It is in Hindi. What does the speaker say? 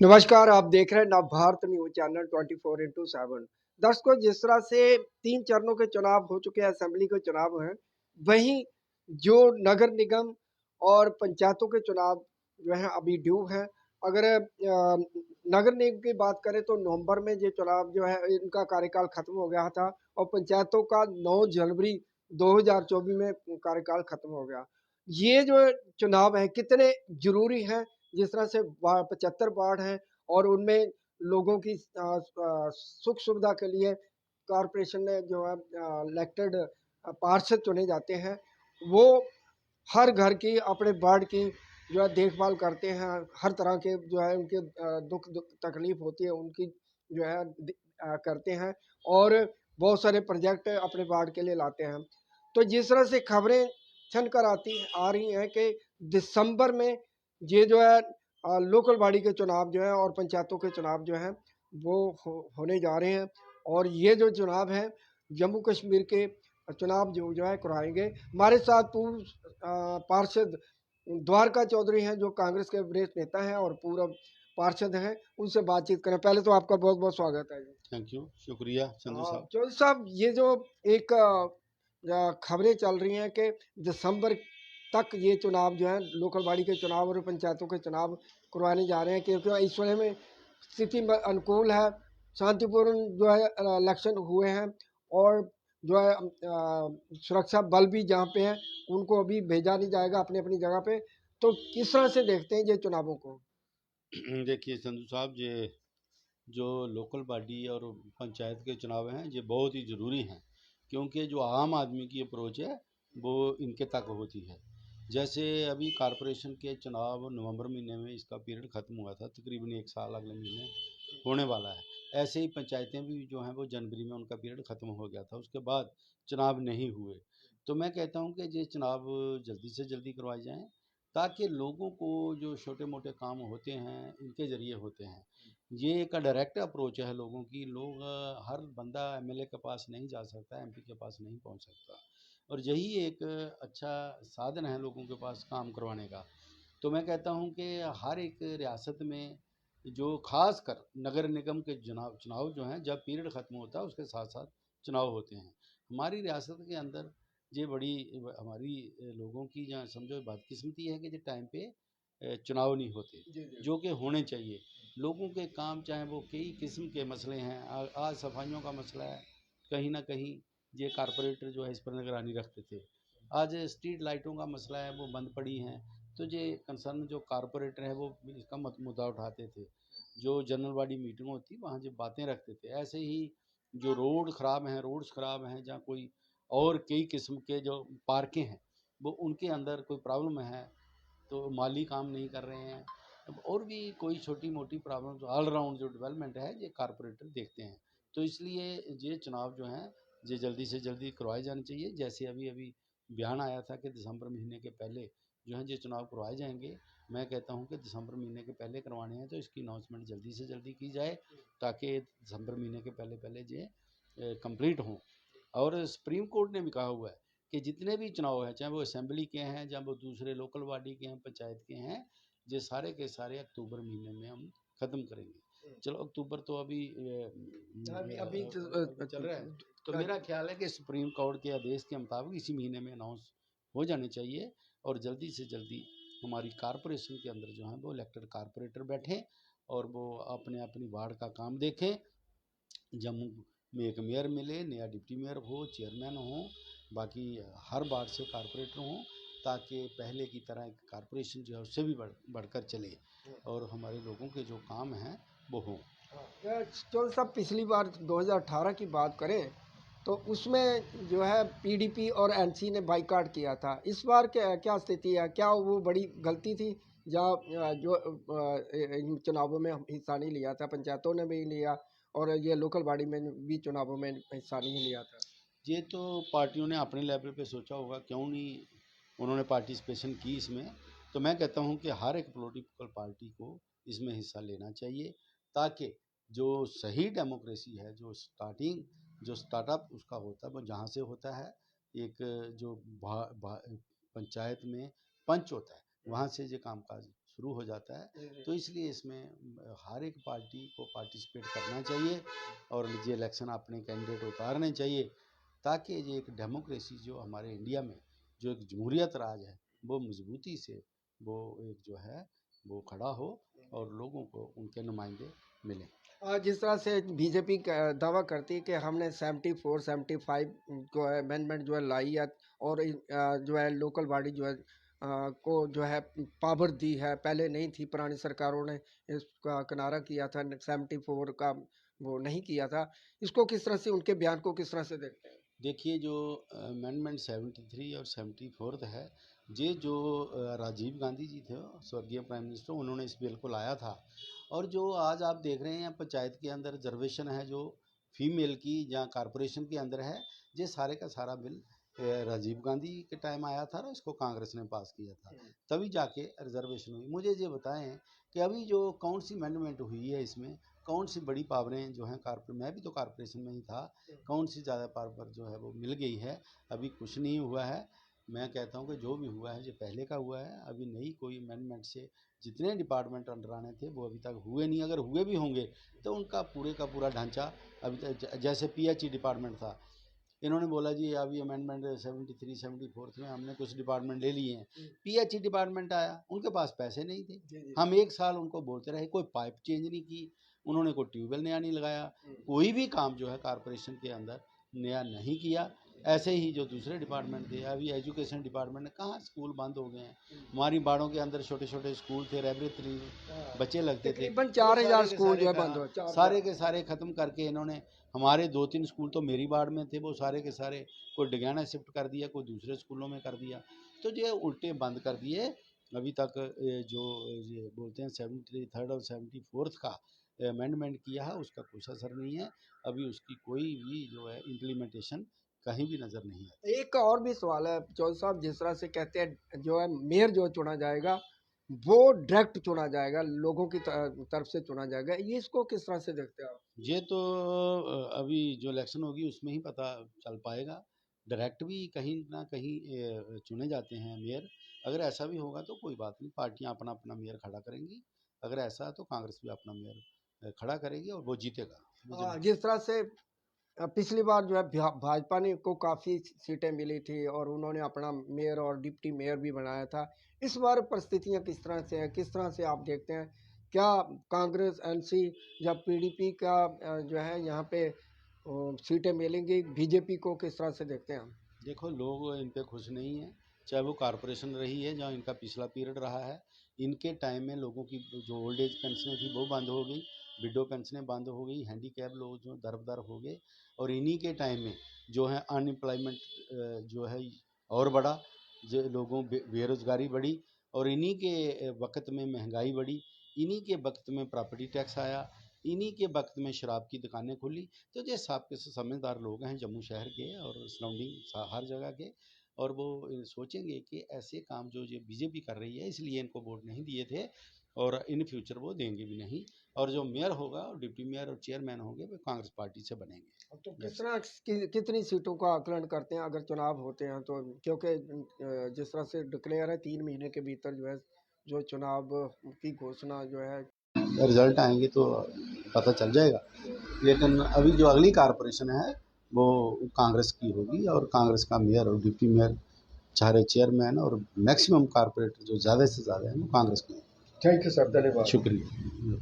नमस्कार, आप देख रहे हैं नवभारत न्यूज़ चैनल 24x7। दर्शकों, जिस तरह से 3 चरणों के चुनाव हो चुके हैं, असेंबली के चुनाव हैं, वहीं जो नगर निगम और पंचायतों के चुनाव जो हैं अभी ड्यू हैं। अगर नगर निगम की बात करें तो नवंबर में ये चुनाव जो है इनका कार्यकाल खत्म हो गया था और पंचायतों का 9 जनवरी 2024 में कार्यकाल खत्म हो गया। ये जो चुनाव हैं कितने ज़रूरी हैं, जिस तरह से 75 वार्ड हैं और उनमें लोगों की सुख सुविधा के लिए कॉरपोरेशन ने जो है इलेक्टेड पार्षद चुने जाते हैं। वो हर घर की अपने वार्ड की जो है देखभाल करते हैं। हर तरह के जो है उनके दुख तकलीफ होती है उनकी जो है करते हैं और बहुत सारे प्रोजेक्ट अपने वार्ड के लिए लाते हैं। तो जिस तरह से खबरें छन कर आ रही हैं कि दिसंबर में ये जो है लोकल बॉडी के चुनाव जो है और पंचायतों के चुनाव जो हैं वो होने जा रहे हैं। और ये जो चुनाव हैं जम्मू कश्मीर के चुनाव जो है करवाएंगे। हमारे साथ पूर्व पार्षद द्वारका चौधरी हैं जो कांग्रेस के वरिष्ठ नेता हैं और पूर्व पार्षद हैं, उनसे बातचीत करें। पहले तो आपका बहुत बहुत स्वागत है। थैंक यू, शुक्रिया संजू साहब। चौधरी साहब, ये जो एक खबरें चल रही हैं कि दिसंबर तक ये चुनाव जो है लोकल बॉडी के चुनाव और पंचायतों के चुनाव करवाने जा रहे हैं, क्योंकि इस समय में स्थिति अनुकूल है, शांतिपूर्ण जो है इलेक्शन हुए हैं और जो है सुरक्षा बल भी जहाँ पे हैं उनको अभी भेजा नहीं जाएगा अपनी अपनी जगह पे। तो किस तरह से देखते हैं ये चुनावों को? देखिए संजू साहब, ये जो लोकल बॉडी और पंचायत के चुनाव हैं ये बहुत ही ज़रूरी हैं, क्योंकि जो आम आदमी की अप्रोच है वो इनके तक होती है। जैसे अभी कारपोरेशन के चुनाव नवंबर महीने में इसका पीरियड ख़त्म हुआ था, तकरीबन 1 साल अगले महीने होने वाला है। ऐसे ही पंचायतें भी जो हैं वो जनवरी में उनका पीरियड ख़त्म हो गया था, उसके बाद चुनाव नहीं हुए। तो मैं कहता हूँ कि ये चुनाव जल्दी से जल्दी करवाए जाएँ, ताकि लोगों को जो छोटे मोटे काम होते हैं इनके ज़रिए होते हैं। ये एक डायरेक्ट अप्रोच है लोगों की। लोग हर बंदा एमएलए के पास नहीं जा सकता, एमपी के पास नहीं पहुंच सकता, और यही एक अच्छा साधन है लोगों के पास काम करवाने का। तो मैं कहता हूं कि हर एक रियासत में जो खास कर नगर निगम के चुनाव चुनाव जो हैं जब पीरियड ख़त्म होता है उसके साथ साथ चुनाव होते हैं। हमारी रियासत के अंदर ये बड़ी हमारी लोगों की जहाँ समझो बदकिस्मती है कि जो टाइम पे चुनाव नहीं होते जी जी। जो कि होने चाहिए। लोगों के काम चाहे वो कई किस्म के मसले हैं, आज सफाइयों का मसला है, कहीं ना कहीं ये कारपोरेटर जो है इस पर निगरानी रखते थे। आज स्ट्रीट लाइटों का मसला है, वो बंद पड़ी हैं, तो ये कंसर्न जो कारपोरेटर है वो इसका मुद्दा उठाते थे। जो जनरल बॉडी मीटिंग होती वहाँ जो बातें रखते थे। ऐसे ही जो रोड्स ख़राब हैं जहाँ कोई और कई किस्म के जो पार्कें हैं वो उनके अंदर कोई प्रॉब्लम है तो माली काम नहीं कर रहे हैं, और भी कोई छोटी मोटी प्रॉब्लम जो ऑलराउंड जो डेवलपमेंट है ये कारपोरेटर देखते हैं। तो इसलिए ये चुनाव जो हैं ये जल्दी से जल्दी करवाए जाने चाहिए। जैसे अभी अभी बयान आया था कि दिसंबर महीने के पहले जो है ये चुनाव करवाए जाएंगे। मैं कहता हूँ कि दिसंबर महीने के पहले करवाने हैं तो इसकी अनाउंसमेंट जल्दी से जल्दी की जाए, ताकि दिसंबर महीने के पहले पहले ये कंप्लीट हों। और सुप्रीम कोर्ट ने भी कहा हुआ है कि जितने भी चुनाव हैं, चाहे वो असेंबली के हैं, चाहे वो दूसरे लोकल बॉडी के हैं, पंचायत के हैं, ये सारे के सारे अक्टूबर महीने में हम ख़त्म करेंगे। चलो अक्टूबर तो अभी अभी अभी अभी चल रहा है, तो मेरा ख्याल है कि सुप्रीम कोर्ट के आदेश के मुताबिक इसी महीने में अनाउंस हो जाने चाहिए, और जल्दी से जल्दी हमारी कारपोरेशन के अंदर जो है वो इलेक्टेड कारपोरेटर बैठें और वो अपने अपनी वार्ड का काम देखें। जम्मू में एक मेयर मिले, नया डिप्टी मेयर हो, चेयरमैन हो, बाकी हर वार्ड से कारपोरेटर हों, ताकि पहले की तरह कारपोरेशन जो है उससे भी बढ़कर चले और हमारे लोगों के जो काम हैं वो हों। चौधरी साहब, पिछली बार 2018 की बात करें तो उसमें जो है पीडीपी और एनसी ने बाइकआउट किया था। इस बार क्या क्या स्थिति है? क्या वो बड़ी गलती थी या जो इन चुनावों में हिस्सा नहीं लिया था, पंचायतों ने भी लिया और ये लोकल बॉडी में भी चुनावों में हिस्सा नहीं लिया था? ये तो पार्टियों ने अपने लेवल पे सोचा होगा, क्यों नहीं उन्होंने पार्टिसिपेशन की इसमें। तो मैं कहता हूँ कि हर एक पॉलिटिकल पार्टी को इसमें हिस्सा लेना चाहिए, ताकि जो सही डेमोक्रेसी है, जो स्टार्टअप उसका होता है वो जहाँ से होता है। एक जो पंचायत में पंच होता है वहाँ से ये कामकाज शुरू हो जाता है। तो इसलिए इसमें हर एक पार्टी को पार्टिसिपेट करना चाहिए और ये इलेक्शन अपने कैंडिडेट उतारने चाहिए, ताकि ये एक डेमोक्रेसी जो हमारे इंडिया में जो एक जमहूरियत राज है वो मजबूती से वो एक जो है वो खड़ा हो और लोगों को उनके नुमाइंदे मिलें। जिस तरह से बीजेपी दावा करती है कि हमने 74 75 जो है अमेंडमेंट जो है लाई है और जो है लोकल बॉडी जो है को जो है पावर दी है, पहले नहीं थी, पुरानी सरकारों ने इसका किनारा किया था, 74 का वो नहीं किया था। इसको किस तरह से, उनके बयान को किस तरह से देखते हैं? देखिए, जो अमेंडमेंट 73 और 74 है, ये जो राजीव गांधी जी थे स्वर्गीय प्राइम मिनिस्टर, उन्होंने इस बिल को लाया था। और जो आज आप देख रहे हैं पंचायत के अंदर रिजर्वेशन है जो फीमेल की या कारपोरेशन के अंदर है, ये सारे का सारा बिल राजीव गांधी के टाइम आया था और इसको कांग्रेस ने पास किया था, तभी जाके रिजर्वेशन हुई। मुझे ये बताएं कि अभी जो कौन सी अमेंडमेंट हुई है, इसमें कौन सी बड़ी पावरें जो हैं मैं भी तो कारपोरेशन में ही था, कौन सी ज़्यादा पावर जो है वो मिल गई है? अभी कुछ नहीं हुआ है। मैं कहता हूँ कि जो भी हुआ है ये पहले का हुआ है। अभी नई कोई अमेंडमेंट से जितने डिपार्टमेंट अंडर आने थे वो अभी तक हुए नहीं। अगर हुए भी होंगे तो उनका पूरे का पूरा ढांचा अभी तक, जैसे पीएचई डिपार्टमेंट था, इन्होंने बोला जी अभी अमेंडमेंट 73 74 में हमने कुछ डिपार्टमेंट ले लिए हैं। पीएचई डिपार्टमेंट आया, उनके पास पैसे नहीं थे। हम 1 साल उनको बोलते रहे, कोई पाइप चेंज नहीं की उन्होंने, कोई ट्यूबवेल नया नहीं लगाया, कोई भी काम जो है कारपोरेशन के अंदर नया नहीं किया। ऐसे ही जो दूसरे डिपार्टमेंट थे, अभी एजुकेशन डिपार्टमेंट, कहाँ स्कूल बंद हो गए हैं। हमारी बाड़ों के अंदर छोटे छोटे स्कूल थे, लाइब्रेरी बच्चे लगते थे, तकरीबन 4000 स्कूल जो है बंद हो, सारे के सारे ख़त्म करके इन्होंने, हमारे 2-3 स्कूल तो मेरी वार्ड में थे, वो सारे के सारे कोई डगियाना शिफ्ट कर दिया, कोई दूसरे स्कूलों में कर दिया। तो ये उल्टे बंद कर दिए। अभी तक जो ये बोलते हैं 73rd और 74th का अमेंडमेंट किया है, उसका कुछ असर नहीं है। अभी उसकी कोई भी जो है इम्प्लीमेंटेशन कहीं भी नज़र नहीं आती। एक और भी सवाल है चौधरी साहब, जिस तरह से कहते हैं जो है मेयर जो चुना जाएगा वो डायरेक्ट चुना जाएगा, लोगों की तरफ से चुना जाएगा, ये इसको किस तरह से देखते हैं आप? ये तो अभी जो इलेक्शन होगी उसमें ही पता चल पाएगा। डायरेक्ट भी कहीं ना कहीं चुने जाते हैं मेयर। अगर ऐसा भी होगा तो कोई बात नहीं, पार्टियां अपना अपना मेयर खड़ा करेंगी। अगर ऐसा है तो कांग्रेस भी अपना मेयर खड़ा करेगी और वो जीतेगा। मुझे जिस तरह से पिछली बार जो है भाजपा ने को काफ़ी सीटें मिली थी और उन्होंने अपना मेयर और डिप्टी मेयर भी बनाया था। इस बार परिस्थितियां किस तरह से हैं, किस तरह से आप देखते हैं? क्या कांग्रेस, एनसी या पीडीपी का जो है यहाँ पे सीटें मिलेंगी? बीजेपी को किस तरह से देखते हैं हम? देखो, लोग इन पे खुश नहीं हैं, चाहे वो कारपोरेशन रही है जहाँ इनका पिछला पीरियड रहा है। इनके टाइम में लोगों की जो ओल्ड एज पेंशनें थी वो बंद हो गई, विडो पेंशनें बंद हो गई, हैंडीकैप लोग जो दरबदर हो गए। और इन्हीं के टाइम में जो है अनएम्प्लॉयमेंट जो है और बढ़ा, जो लोगों बेरोज़गारी बढ़ी, और इन्हीं के वक्त में महंगाई बढ़ी, इन्हीं के वक्त में प्रॉपर्टी टैक्स आया, इन्हीं के वक्त में शराब की दुकानें खुली। तो ये सब के समझदार लोग हैं जम्मू शहर के और सराउंडिंग हर जगह के, और वो सोचेंगे कि ऐसे काम जो ये बीजेपी कर रही है इसलिए इनको वोट नहीं दिए थे और इन फ्यूचर वो देंगे भी नहीं। और जो मेयर होगा और डिप्टी मेयर और चेयरमैन होंगे वो कांग्रेस पार्टी से बनेंगे। तो कितनी सीटों का आकलन करते हैं अगर चुनाव होते हैं तो? क्योंकि जिस तरह से डिक्लेयर है 3 महीने के भीतर जो है जो चुनाव की घोषणा जो है। रिजल्ट आएंगे तो पता चल जाएगा, लेकिन अभी जो अगली कारपोरेशन है वो कांग्रेस की होगी और कांग्रेस का मेयर और डिप्टी मेयर, सारे चेयरमैन और मैक्सिमम कारपोरेटर जो ज़्यादा से ज़्यादा हैं वो कांग्रेस के हैं। थैंक यू सर, धन्यवाद। शुक्रिया।